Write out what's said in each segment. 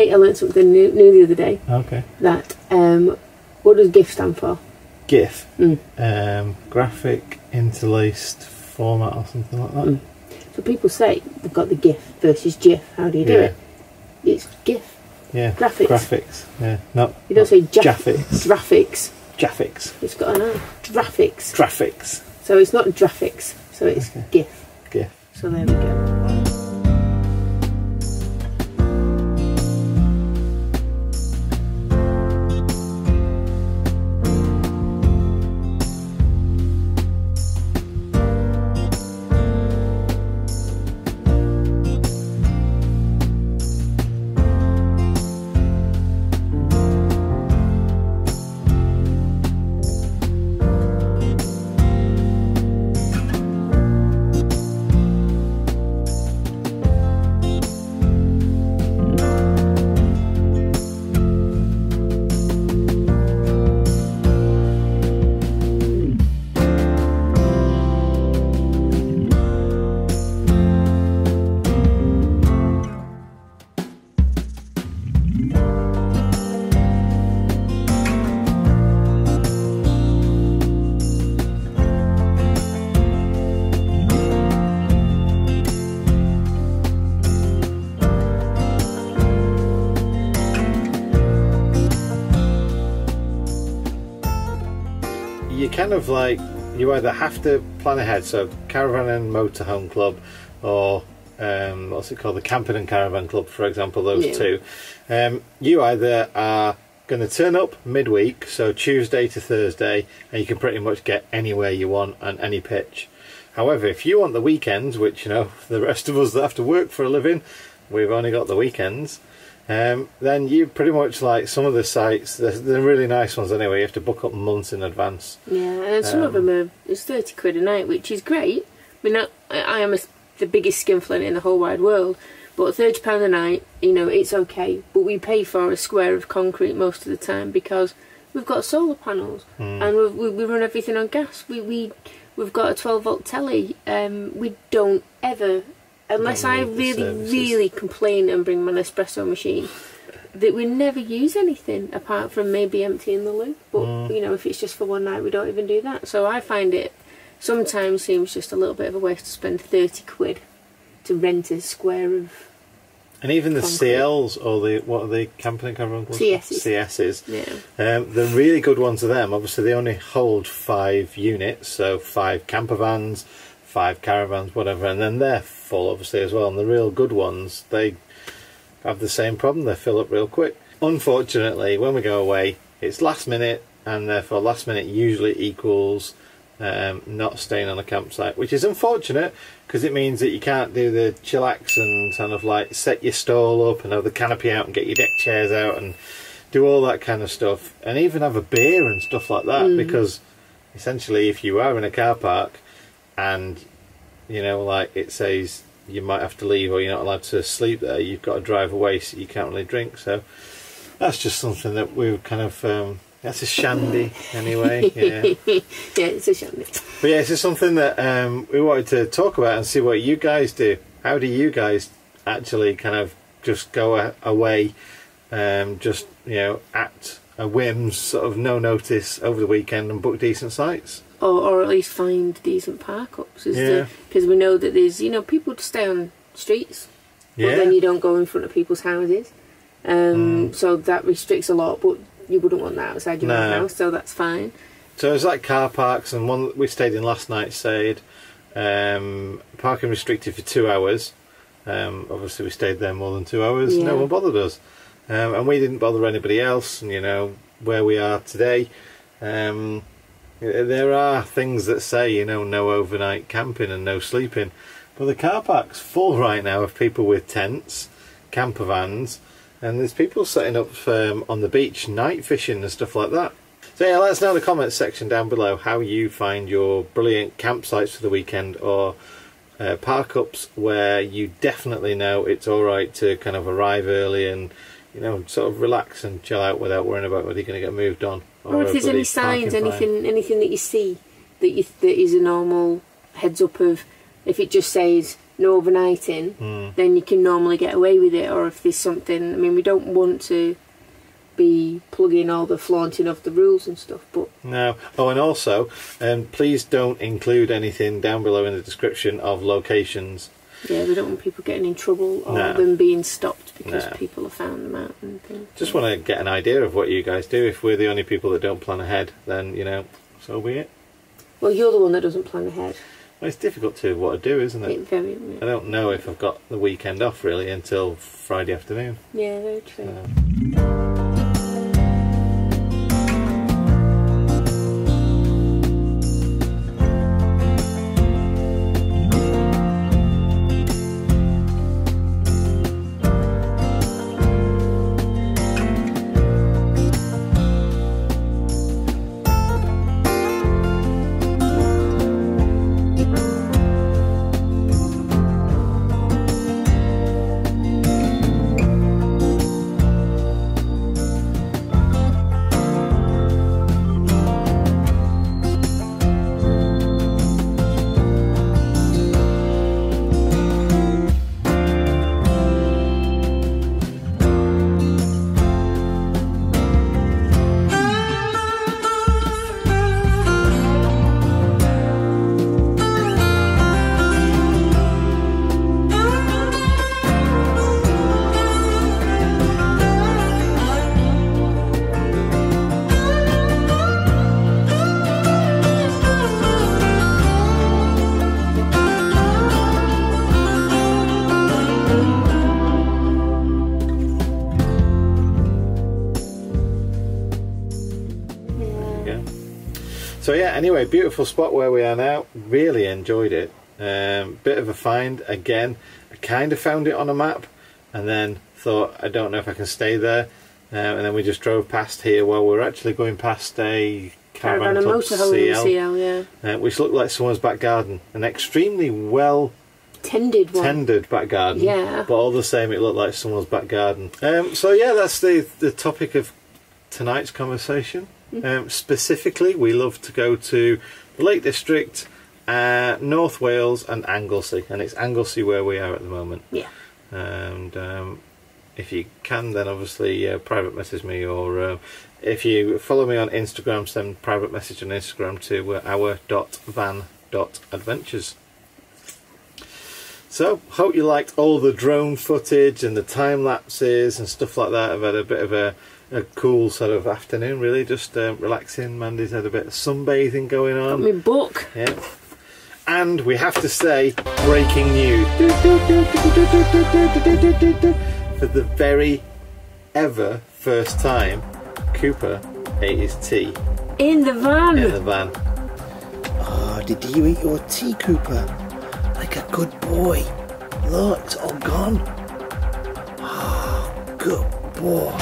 day, I learned something new the other day. Okay. That, what does GIF stand for? GIF? Graphic Interlaced Format or something like that. So people say they've got the GIF versus GIF. How do you do it? It's GIF. Yeah. Graphics. Graphics. Yeah. No. You don't say graphics. Graphics. Graphics. It's got an I. Graphics. Graphics. So it's not graphics. So it's GIF. GIF. So there we go. You kind of like, you either have to plan ahead, so Caravan and Motorhome Club, or what's it called, the Camping and Caravan Club, for example, those two. You either are going to turn up midweek, so Tuesday to Thursday, and you can pretty much get anywhere you want and any pitch. However, if you want the weekends, which, you know, the rest of us that have to work for a living, we've only got the weekends, then you pretty much, like some of the sites, they're really nice ones anyway, you have to book up months in advance. Yeah, and some of them are, it's 30 quid a night, which is great. I mean, I am the biggest skinflint in the whole wide world, but £30 a night, you know, it's okay. But we pay for a square of concrete most of the time because we've got solar panels and we run everything on gas. We've got a 12-volt telly. We don't ever, unless I really complain and bring my Nespresso machine, that we never use anything apart from maybe emptying the loo. But you know, if it's just for one night, we don't even do that. So I find it sometimes seems just a little bit of a waste to spend 30 quid to rent a square of. And even the concrete. CLs, or the, what are they, Camping and Caravan Club? CSs. Yeah. The really good ones of them, obviously they only hold 5 units, so 5 camper vans, 5 caravans, whatever, and then they're full obviously as well. And the real good ones, they have the same problem, they fill up real quick. Unfortunately, when we go away, it's last minute, and therefore last minute usually equals not staying on a campsite, which is unfortunate because it means that you can't do the chillax and kind of like set your stall up and have the canopy out and get your deck chairs out and do all that kind of stuff, and even have a beer and stuff like that, because essentially if you are in a car park and, you know, like it says you might have to leave or you're not allowed to sleep there, you've got to drive away, so you can't really drink. So that's just something that we kind of that's a shandy anyway. Yeah, it's a shandy. But yeah, it's just something that we wanted to talk about and see what you guys do. How do you guys actually kind of just go away, just, you know, at a whim's, sort of no notice over the weekend and book decent sites? Or at least find decent parkups. Because we know that there's, you know, people to stay on streets, but then you don't go in front of people's houses. So that restricts a lot, but you wouldn't want that outside your own house, so that's fine. So it's like car parks, and one we stayed in last night said parking restricted for 2 hours. Obviously we stayed there more than 2 hours, no one bothered us. And we didn't bother anybody else, and you know, where we are today, there are things that say, you know, no overnight camping and no sleeping, but the car park's full right now of people with tents, camper vans, and there's people setting up on the beach night fishing and stuff like that. So yeah, let us know in the comments section down below how you find your brilliant campsites for the weekend, or park-ups where you definitely know it's alright to kind of arrive early and, you know, sort of relax and chill out without worrying about whether you're going to get moved on. Or if there's any signs, anything that you see that is a normal heads up of, if it just says no overnighting, then you can normally get away with it. Or if there's something, I mean, we don't want to be plugging all the flaunting of the rules and stuff, but no. Oh, and also, please don't include anything down below in the description of locations. Yeah, we don't want people getting in trouble or them being stopped because people have found them out and things. Just want to get an idea of what you guys do. If we're the only people that don't plan ahead, then, you know, so be it. Well, you're the one that doesn't plan ahead. Well, it's difficult to what to do, isn't it? I don't know if I've got the weekend off, really, until Friday afternoon. Yeah, very true. So yeah, anyway, beautiful spot where we are now. Really enjoyed it. Bit of a find again. I kind of found it on a map and then thought, I don't know if I can stay there. And then we just drove past here while we were actually going past a caravan club CL, which looked like someone's back garden. An extremely well tended back garden. Yeah. But all the same, it looked like someone's back garden. So yeah, that's the topic of tonight's conversation. Specifically, we love to go to the Lake District, North Wales and Anglesey, and it's Anglesey where we are at the moment. Yeah. And if you can, then obviously private message me, or if you follow me on Instagram, send private message on Instagram to our.van.adventures. So, hope you liked all the drone footage and the time lapses and stuff like that. I've had a bit of a cool sort of afternoon, really, just relaxing. Mandy's had a bit of sunbathing going on. Got my book. Yeah. And we have to say, breaking news. For the very ever first time, Cooper ate his tea. In the van. In the van. Oh, did you eat your tea, Cooper? Like a good boy. Look, it's all gone. Oh, good boy.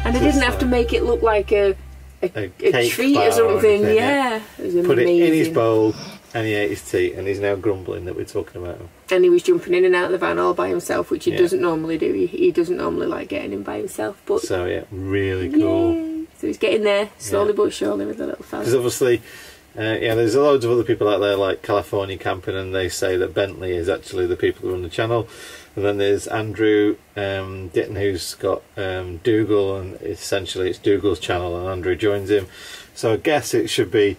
And I didn't have to make it look like a treat or something. Yeah. It was Put amazing. it in his bowl and he ate his tea, and he's now grumbling that we're talking about him. And he was jumping in and out of the van all by himself, which he doesn't normally do. He doesn't normally like getting in by himself. But so yeah, really cool. Yay. So he's getting there slowly but surely with the little fella. Because obviously, there's loads of other people out there like California Camping, and they say that Bentley is actually the people who run the channel. And then there's Andrew Ditton, who's got Dougal, and essentially it's Dougal's channel, and Andrew joins him. So I guess it should be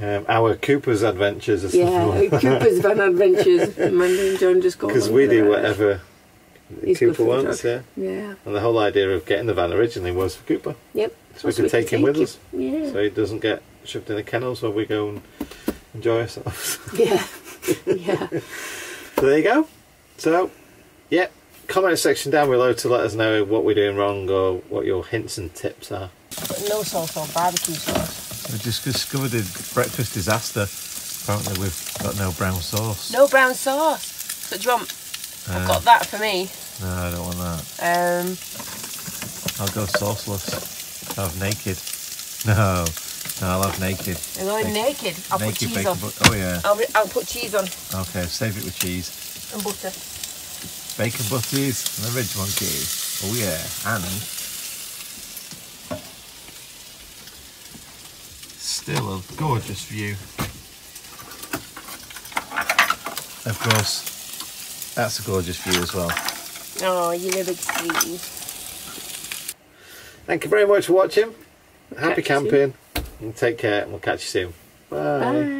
our Cooper's Adventures or something. Yeah, Cooper's Van Adventures. Mandy and John just go. Because we do whatever He's Cooper wants, yeah. Yeah. And the whole idea of getting the van originally was for Cooper. Yep. So we can take him with us. Yeah. So he doesn't get shoved in a kennel, so we go and enjoy ourselves. Yeah. Yeah. So there you go. So, yeah, comment section down below to let us know what we're doing wrong or what your hints and tips are. But no sauce or barbecue sauce. We just discovered a breakfast disaster. Apparently we've got no brown sauce. No brown sauce. So do you want? I've got that for me. No, I don't want that. I'll go sauceless. I'll have naked. No, I'll have naked. I'm going naked. I'll put cheese on. Oh yeah. I'll put cheese on. Okay, save it with cheese. And butter. Bacon butties and the Ridge Monkeys. Oh yeah, and still a gorgeous view. Of course, That's a gorgeous view as well. Oh, you little cutie. Thank you very much for watching. Happy Catch you soon. camping. And take care, and we'll catch you soon. Bye. Bye.